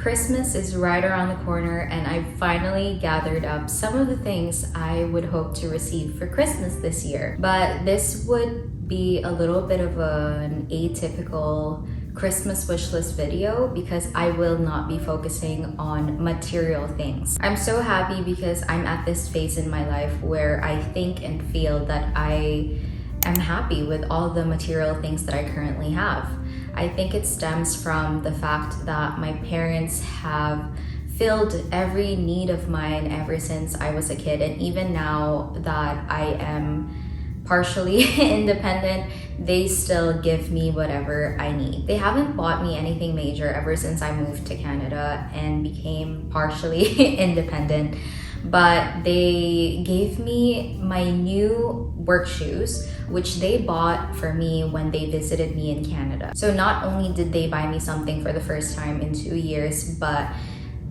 Christmas is right around the corner and I've finally gathered up some of the things I would hope to receive for Christmas this year. But this would be a little bit of an atypical Christmas wish list video because I will not be focusing on material things. I'm so happy because I'm at this phase in my life where I think and feel that I am happy with all the material things that I currently have. I think it stems from the fact that my parents have filled every need of mine ever since I was a kid, and even now that I am partially independent, they still give me whatever I need. They haven't bought me anything major ever since I moved to Canada and became partially independent, but they gave me my new work shoes, which they bought for me when they visited me in Canada. So not only did they buy me something for the first time in 2 years, but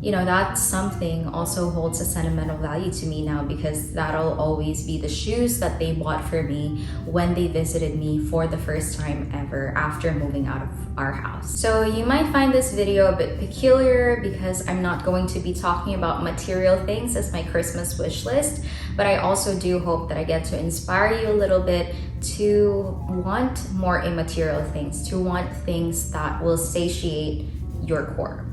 you know, that something also holds a sentimental value to me now because that'll always be the shoes that they bought for me when they visited me for the first time ever after moving out of our house. So you might find this video a bit peculiar because I'm not going to be talking about material things as my Christmas wish list, but I also do hope that I get to inspire you a little bit to want more immaterial things, to want things that will satiate your core.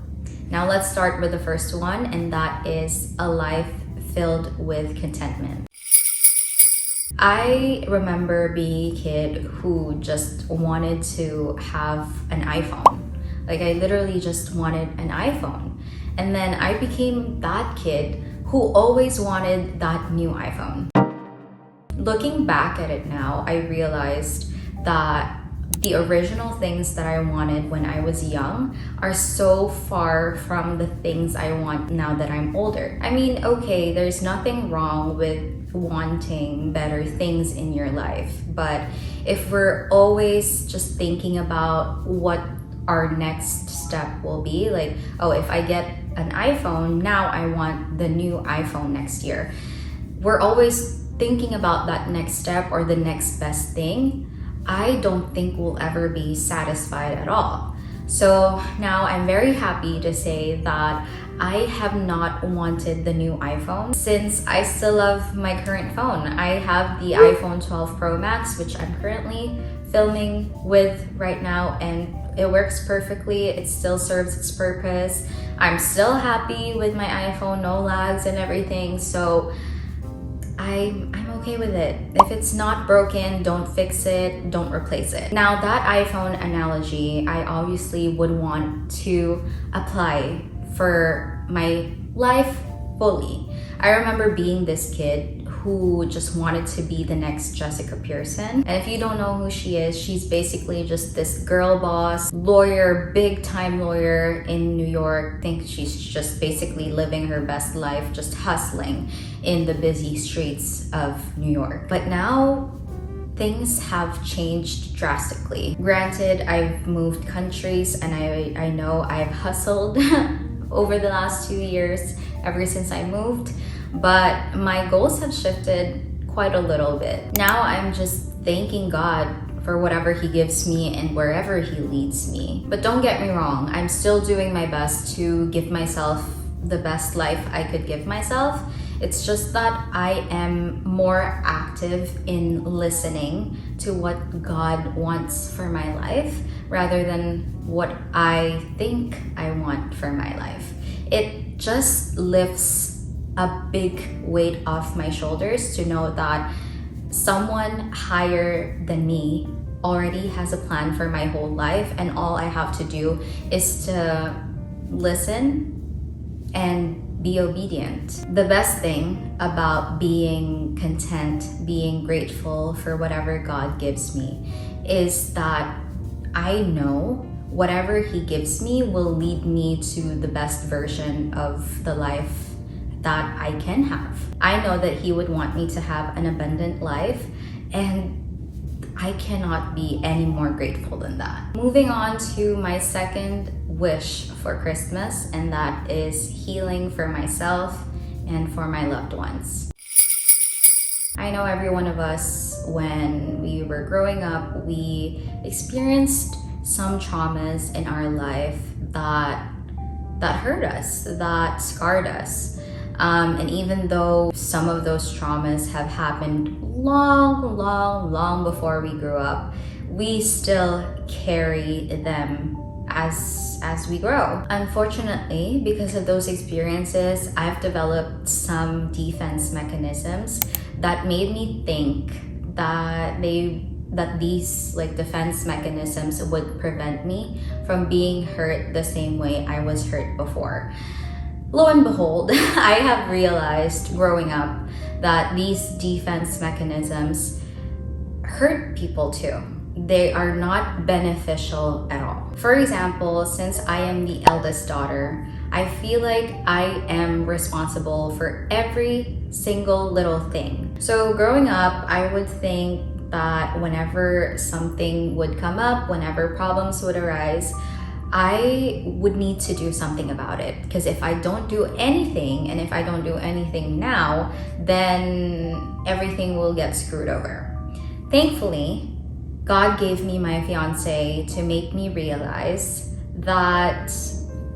Now let's start with the first one, and that is a life filled with contentment. I remember being a kid who just wanted to have an iPhone. Like I literally just wanted an iPhone. And then I became that kid who always wanted that new iPhone. Looking back at it now, I realized that the original things that I wanted when I was young are so far from the things I want now that I'm older. I mean, okay, there's nothing wrong with wanting better things in your life, but if we're always just thinking about what our next step will be, like, oh, if I get an iPhone, now I want the new iPhone next year. We're always thinking about that next step or the next best thing. I don't think we'll ever be satisfied at all. So now I'm very happy to say that I have not wanted the new iPhone since I still love my current phone. I have the iPhone 12 Pro Max, which I'm currently filming with right now, and it works perfectly. It still serves its purpose. I'm still happy with my iPhone, no lags and everything. So I'm okay with it. If it's not broken, don't fix it, don't replace it. Now that iPhone analogy, I obviously would want to apply for my life fully. I remember being this kid who just wanted to be the next Jessica Pearson. And if you don't know who she is, she's basically just this girl boss, lawyer, big time lawyer in New York. I think she's just basically living her best life, just hustling in the busy streets of New York. But now things have changed drastically. Granted, I've moved countries and I know I've hustled over the last 2 years ever since I moved, but my goals have shifted quite a little bit. Now I'm just thanking God for whatever He gives me and wherever He leads me. But don't get me wrong, I'm still doing my best to give myself the best life I could give myself. It's just that I am more active in listening to what God wants for my life rather than what I think I want for my life. It just lifts a big weight off my shoulders to know that someone higher than me already has a plan for my whole life, and all I have to do is to listen and be obedient. The best thing about being content, being grateful for whatever God gives me, is that I know whatever He gives me will lead me to the best version of the life that I can have. I know that He would want me to have an abundant life, and I cannot be any more grateful than that. Moving on to my second wish for Christmas, and that is healing for myself and for my loved ones. I know every one of us, when we were growing up, we experienced some traumas in our life that that hurt us, that scarred us. And even though some of those traumas have happened long before we grew up, we still carry them as we grow. Unfortunately, because of those experiences, I've developed some defense mechanisms that made me think that these like defense mechanisms would prevent me from being hurt the same way I was hurt before. Lo and behold, I have realized growing up that these defense mechanisms hurt people too. They are not beneficial at all. For example, since I am the eldest daughter, I feel like I am responsible for every single little thing. So growing up, I would think that whenever something would come up, whenever problems would arise, I would need to do something about it. Because if I don't do anything, and if I don't do anything now, then everything will get screwed over. Thankfully, God gave me my fiance to make me realize that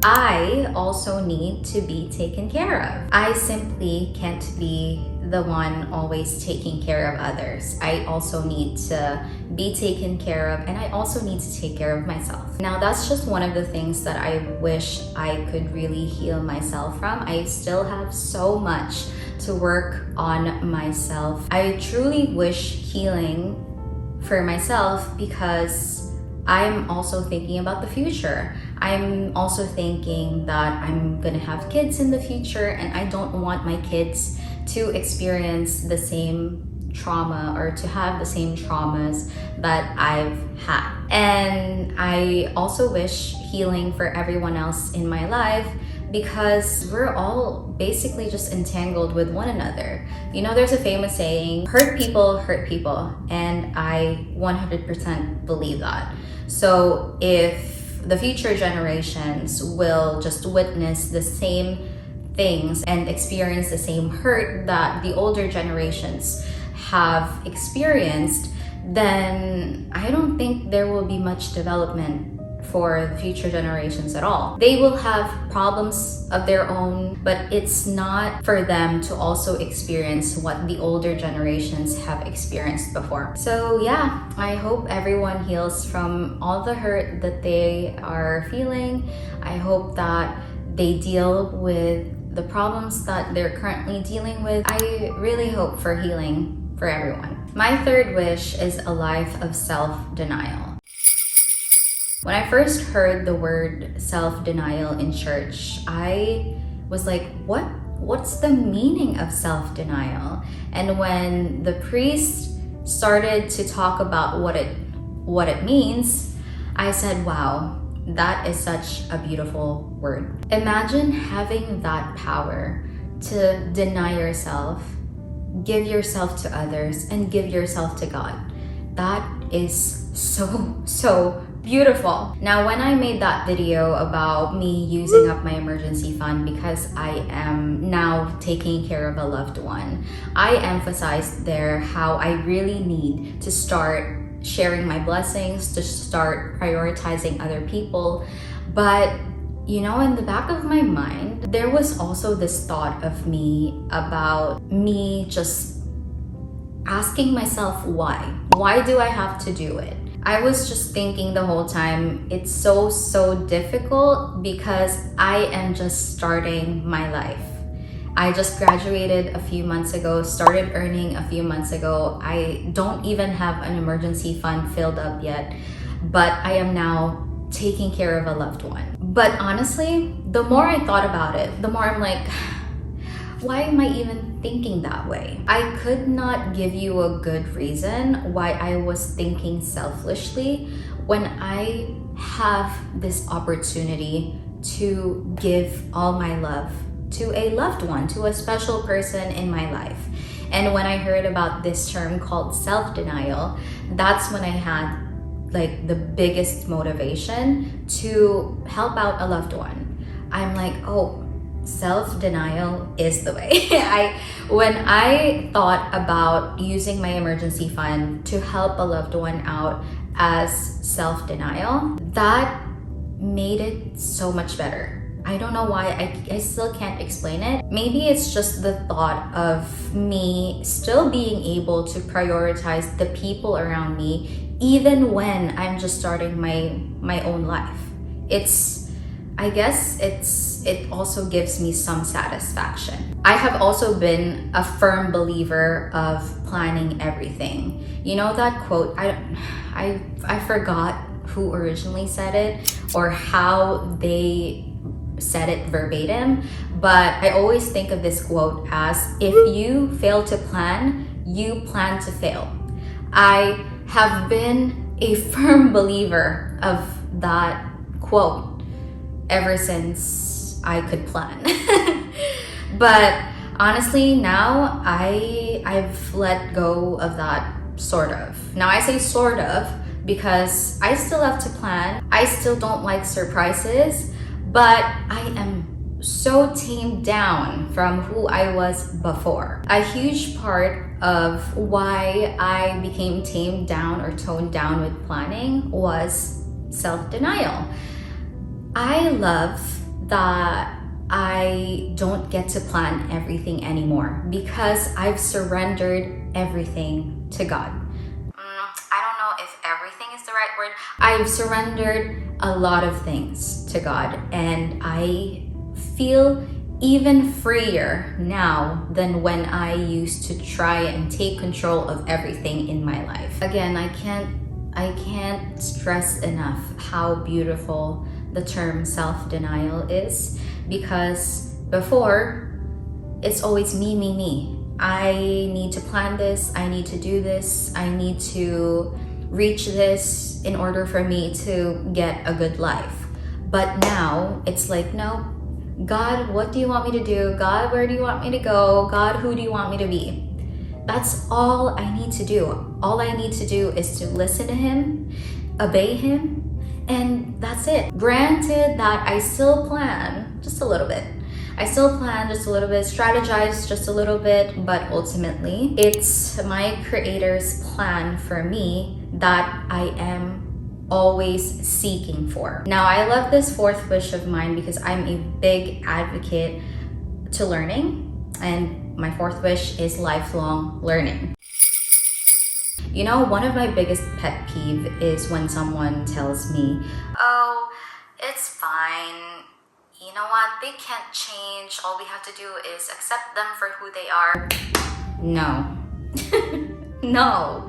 I also need to be taken care of. I simply can't be the one always taking care of others. I also need to be taken care of, and I also need to take care of myself. Now, that's just one of the things that I wish I could really heal myself from. I still have so much to work on myself. I truly wish healing for myself, because I'm also thinking about the future. I'm also thinking that I'm gonna have kids in the future, and I don't want my kids to experience the same trauma or to have the same traumas that I've had. And I also wish healing for everyone else in my life, because we're all basically just entangled with one another. You know, there's a famous saying, hurt people, and I 100% believe that. So if the future generations will just witness the same things and experience the same hurt that the older generations have experienced, then I don't think there will be much development for the future generations at all. They will have problems of their own, but it's not for them to also experience what the older generations have experienced before. So yeah, I hope everyone heals from all the hurt that they are feeling. I hope that they deal with the problems that they're currently dealing with. I really hope for healing for everyone. My third wish is a life of self-denial. When I first heard the word self-denial in church, I was like, what's the meaning of self-denial? And when the priest started to talk about what it means, I said, wow, that is such a beautiful word. Imagine having that power to deny yourself, give yourself to others, and give yourself to God. That is so beautiful. Now, when I made that video about me using up my emergency fund because I am now taking care of a loved one, I emphasized there how I really need to start sharing my blessings, to start prioritizing other people. But you know, in the back of my mind, there was also this thought of me about me just asking myself why. Why do I have to do it? I was just thinking the whole time, it's so difficult because I am just starting my life. I just graduated a few months ago, started earning a few months ago. I don't even have an emergency fund filled up yet, but I am now taking care of a loved one. But honestly, the more I thought about it, the more I'm like, why am I even thinking that way? I could not give you a good reason why I was thinking selfishly when I have this opportunity to give all my love to a loved one, to a special person in my life. And when I heard about this term called self-denial, that's when I had like the biggest motivation to help out a loved one. I'm like, oh, self-denial is the way. When I thought about using my emergency fund to help a loved one out as self-denial, that made it so much better. I don't know why, I still can't explain it. Maybe it's just the thought of me still being able to prioritize the people around me even when I'm just starting my own life. It also gives me some satisfaction. I have also been a firm believer of planning everything. You know that quote, I forgot who originally said it or how they said it verbatim, but I always think of this quote as, if you fail to plan, you plan to fail. I have been a firm believer of that quote ever since I could plan. But honestly, now I've let go of that, sort of. Now I say sort of because I still have to plan. I still don't like surprises, but I am so tamed down from who I was before. A huge part of why I became tamed down or toned down with planning was self-denial. I love that I don't get to plan everything anymore because I've surrendered everything to God. I don't know if everything is the right word. I've surrendered a lot of things to God, and I feel even freer now than when I used to try and take control of everything in my life. Again, I can't stress enough how beautiful the term self-denial is, because before it's always me. I need to plan this, I need to do this, I need to reach this in order for me to get a good life. But now it's like, no, God, what do you want me to do? God, where do you want me to go? God, who do you want me to be? That's all I need to do. All I need to do is to listen to Him, obey Him, and that's it. Granted that I still plan just a little bit. Strategize just a little bit, but ultimately, it's my Creator's plan for me that I am always seeking for. Now, I love this fourth wish of mine because I'm a big advocate to learning, and my fourth wish is lifelong learning. You know, one of my biggest pet peeve is when someone tells me, oh, it's fine. You know what? They can't change. All we have to do is accept them for who they are. No. No.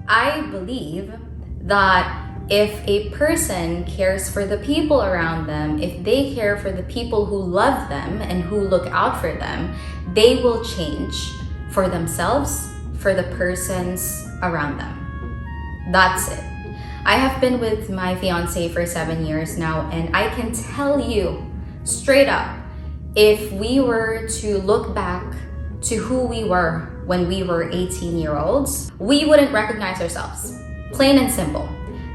I believe that if a person cares for the people around them, if they care for the people who love them and who look out for them, they will change for themselves, for the persons around them. That's it. I have been with my fiance for 7 years now, and I can tell you straight up, if we were to look back to who we were when we were 18-year-olds, we wouldn't recognize ourselves. Plain and simple.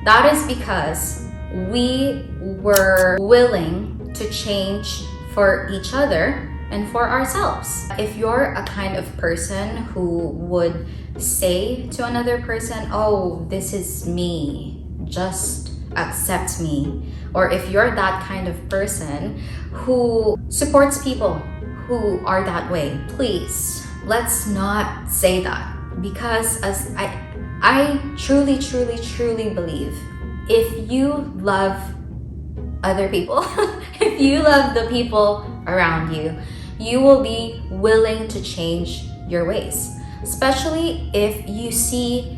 That is because we were willing to change for each other and for ourselves. If you're a kind of person who would say to another person, oh, this is me, just accept me, or if you're that kind of person who supports people who are that way, please, let's not say that. Because as I truly believe, if you love other people, if you love the people around you, you will be willing to change your ways. Especially if you see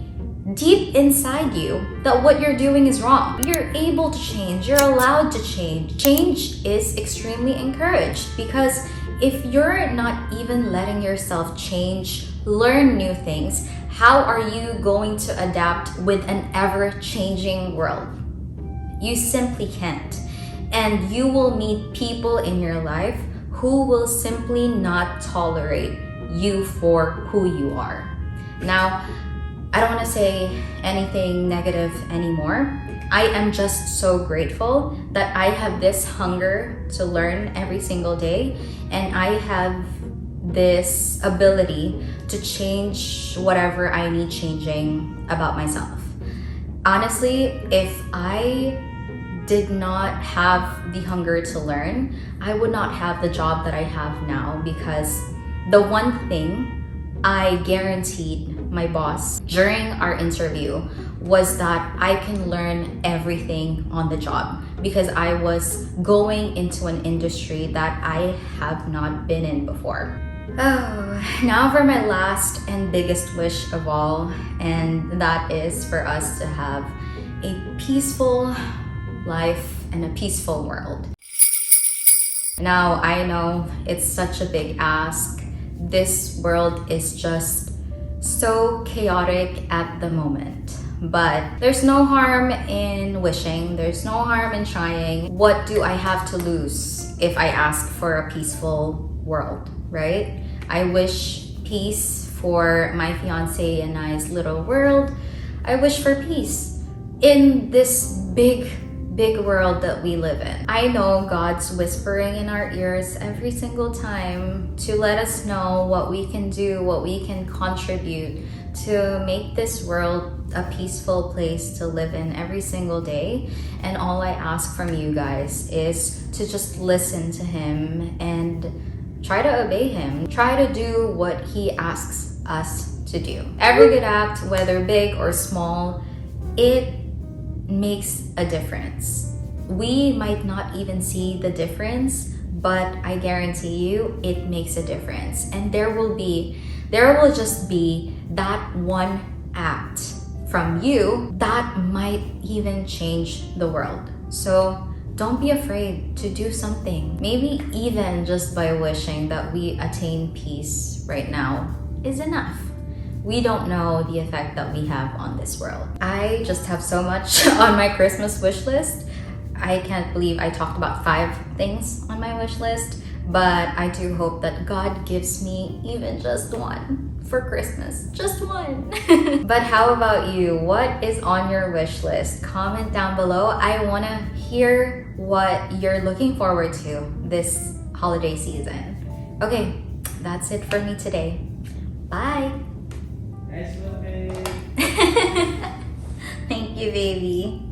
deep inside you that what you're doing is wrong. You're able to change, you're allowed to change. Change is extremely encouraged, because if you're not even letting yourself change, learn new things, how are you going to adapt with an ever-changing world? You simply can't. And you will meet people in your life who will simply not tolerate you for who you are. Now, I don't want to say anything negative anymore. I am just so grateful that I have this hunger to learn every single day, and I have this ability to change whatever I need changing about myself. Honestly, if I did not have the hunger to learn, I would not have the job that I have now, because the one thing I guaranteed my boss during our interview was that I can learn everything on the job, because I was going into an industry that I have not been in before. Oh, now for my last and biggest wish of all, and that is for us to have a peaceful life and a peaceful world. Now, I know it's such a big ask. This world is just so chaotic at the moment. But there's no harm in wishing, there's no harm in trying. What do I have to lose if I ask for a peaceful world, right? I wish peace for my fiance and I's little world. I wish for peace in this big world that we live in. I know God's whispering in our ears every single time to let us know what we can do, what we can contribute to make this world a peaceful place to live in every single day. And all I ask from you guys is to just listen to him and try to obey him. Try to do what he asks us to do. Every good act, whether big or small, it makes a difference. We might not even see the difference, but I guarantee you it makes a difference. And there will just be that one act from you that might even change the world. So don't be afraid to do something. Maybe even just by wishing that we attain peace right now is enough. We don't know the effect that we have on this world. I just have so much on my Christmas wish list. I can't believe I talked about 5 things on my wish list, but I do hope that God gives me even just one for Christmas. Just one. But how about you? What is on your wish list? Comment down below. I want to hear what you're looking forward to this holiday season. Okay, that's it for me today. Bye. Nice one, babe. Thank you, baby.